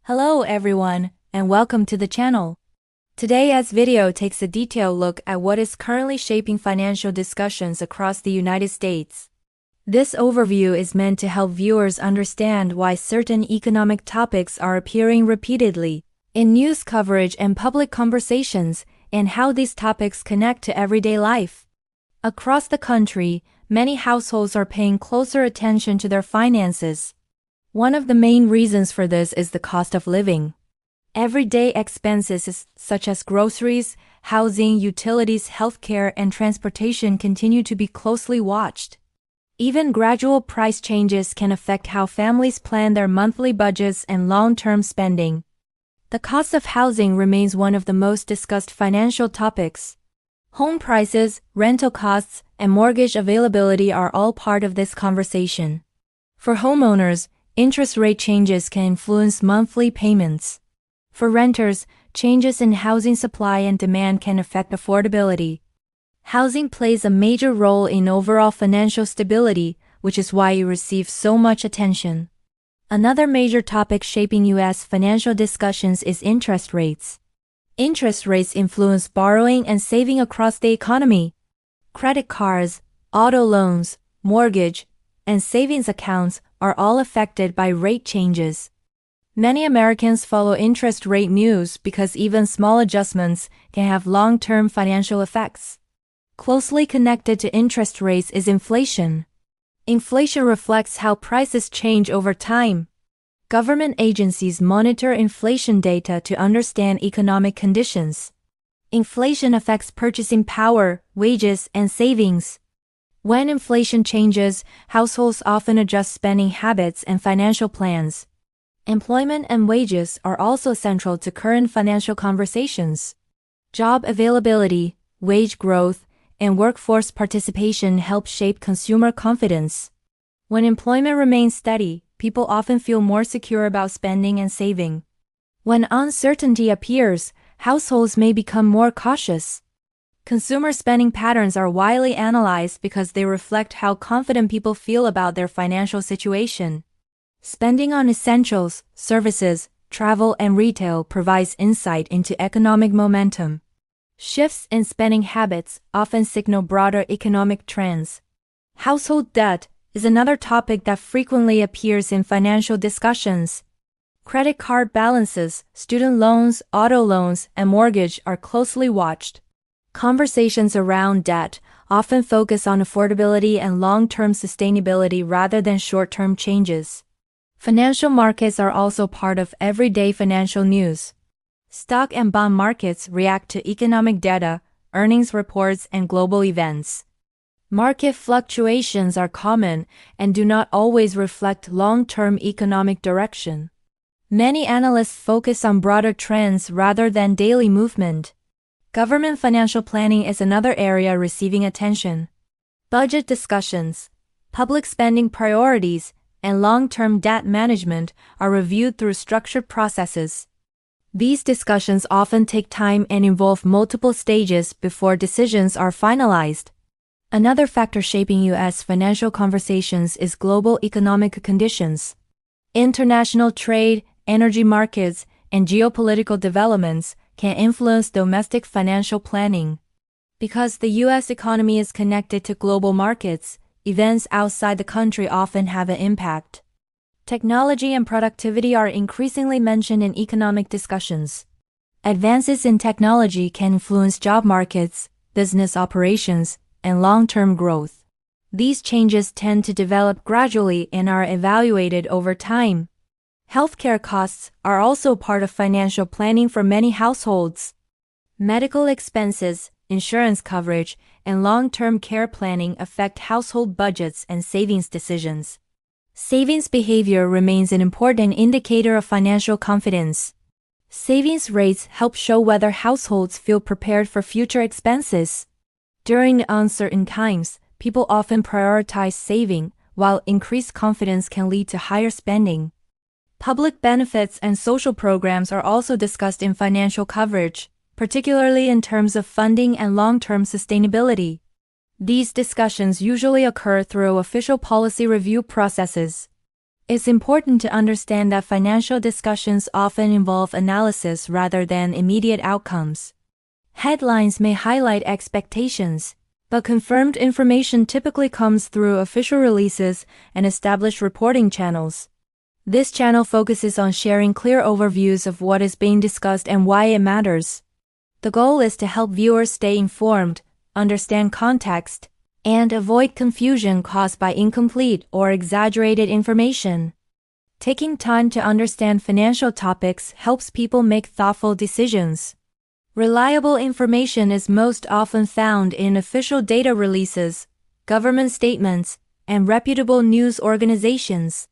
Hello everyone, and welcome to the channel. Today's video takes a detailed look at what is currently shaping financial discussions across the United States. This overview is meant to help viewers understand why certain economic topics are appearing repeatedly in news coverage and public conversations, and how these topics connect to everyday life. Across the country, many households are paying closer attention to their finances. One of the main reasons for this is the cost of living. Everyday expenses such as groceries, housing, utilities, healthcare, and transportation continue to be closely watched. Even gradual price changes can affect how families plan their monthly budgets and long-term spending. The cost of housing remains one of the most discussed financial topics. Home prices, rental costs, and mortgage availability are all part of this conversation. For homeowners, interest rate changes can influence monthly payments. For renters, changes in housing supply and demand can affect affordability. Housing plays a major role in overall financial stability, which is why it receives so much attention. Another major topic shaping U.S. financial discussions is interest rates. Interest rates influence borrowing and saving across the economy. Credit cards, auto loans, mortgage, and savings accounts are all affected by rate changes. Many Americans follow interest rate news because even small adjustments can have long-term financial effects. Closely connected to interest rates is inflation. Inflation reflects how prices change over time. Government agencies monitor inflation data to understand economic conditions. Inflation affects purchasing power, wages, and savings. When inflation changes, households often adjust spending habits and financial plans. Employment and wages are also central to current financial conversations. Job availability, wage growth, and workforce participation help shape consumer confidence. When employment remains steady, people often feel more secure about spending and saving. When uncertainty appears, households may become more cautious. Consumer spending patterns are widely analyzed because they reflect how confident people feel about their financial situation. Spending on essentials, services, travel, and retail provides insight into economic momentum. Shifts in spending habits often signal broader economic trends. Household debt is another topic that frequently appears in financial discussions. Credit card balances, student loans, auto loans, and mortgage are closely watched. Conversations around debt often focus on affordability and long-term sustainability rather than short-term changes. Financial markets are also part of everyday financial news. Stock and bond markets react to economic data, earnings reports, and global events. Market fluctuations are common and do not always reflect long-term economic direction. Many analysts focus on broader trends rather than daily movement. Government financial planning is another area receiving attention. Budget discussions, public spending priorities, and long-term debt management are reviewed through structured processes. These discussions often take time and involve multiple stages before decisions are finalized. Another factor shaping U.S. financial conversations is global economic conditions. International trade, energy markets, and geopolitical developments can influence domestic financial planning. Because the U.S. economy is connected to global markets, events outside the country often have an impact. Technology and productivity are increasingly mentioned in economic discussions. Advances in technology can influence job markets, business operations, and long-term growth. These changes tend to develop gradually and are evaluated over time. Healthcare costs are also part of financial planning for many households. Medical expenses, insurance coverage, and long-term care planning affect household budgets and savings decisions. Savings behavior remains an important indicator of financial confidence. Savings rates help show whether households feel prepared for future expenses. During uncertain times, people often prioritize saving, while increased confidence can lead to higher spending. Public benefits and social programs are also discussed in financial coverage, particularly in terms of funding and long-term sustainability. These discussions usually occur through official policy review processes. It's important to understand that financial discussions often involve analysis rather than immediate outcomes. Headlines may highlight expectations, but confirmed information typically comes through official releases and established reporting channels. This channel focuses on sharing clear overviews of what is being discussed and why it matters. The goal is to help viewers stay informed, understand context, and avoid confusion caused by incomplete or exaggerated information. Taking time to understand financial topics helps people make thoughtful decisions. Reliable information is most often found in official data releases, government statements, and reputable news organizations.